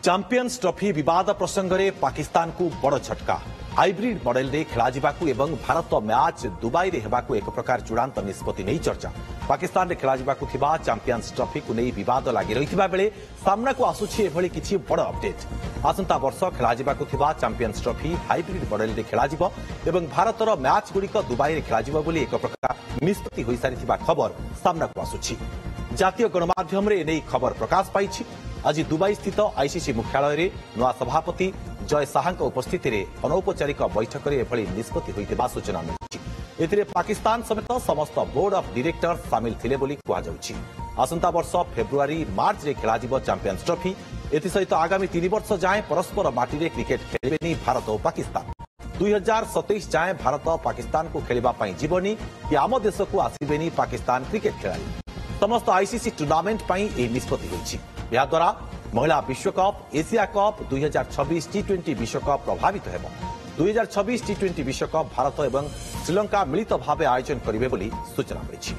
Champions trophy विवाद प्रसंग में पाकिस्तान को बड़ झटका। हाइब्रिड मॉडल रे खेलाजिबाकू एवं भारत मैच दुबई रे हेबाकू एक प्रकार चूड़ांत निष्पत्ति नहीं चर्चा। पाकिस्तान रे खेलाजिबाकू थिबा चैंपियंस ट्रॉफी को नहीं विवाद लागि रहिथिबा बेले सामना को आसुछि एभली किछि बड़ अपडेट। आसंता वर्ष खेलाजिबाकू थिबा चैंपियंस ट्रॉफी हाइब्रिड मॉडल रे खेलाजिबो एवं भारतर मैच गुड़िक दुबई रे खेलाजिबो बोली एक प्रकार निष्पत्ति होई सारिथिबा खबर सामना को आसुछि। जातीय गणमाध्यम रे एनै खबर प्रकाश पाइछि। आज दुबई स्थित आईसीसी मुख्यालय रे नवा सभापति जय शाह उपस्थिति रे अनौपचारिक बैठक में एभली निष्पत्ति होइतिबा सूचना मिलिछि। एथिरे पाकिस्तान समेत समस्त बोर्ड ऑफ डायरेक्टर सामिल थिले बोली कुहा जाउछि। आसंता वर्ष फेब्रुआरी मार्च रे खेलाजिबो चैंपियंस ट्रॉफी। एथि सहित आगामी 3 वर्ष जाए परस्पर माटी रे क्रिकेट खेलिबेनी भारत और पाकिस्तान। 2027 जाए भारत पाकिस्तान को खेलिबा पई जीवनी कि आम देश को आसीबेनी पाकिस्तान क्रिकेट खेलाड़ी। समस्त आईसीसी टूर्नामेंट पई ए निष्पत्ति होइछि। या द्वारा महिला विश्वकप, एशिया कप, 2026 टी20 विश्वकप प्रभावित हेब। 2026 टी20 विश्वकप भारत एवं श्रीलंका मिलित भाव आयोजन करिवे बोली सूचना मिलिछि।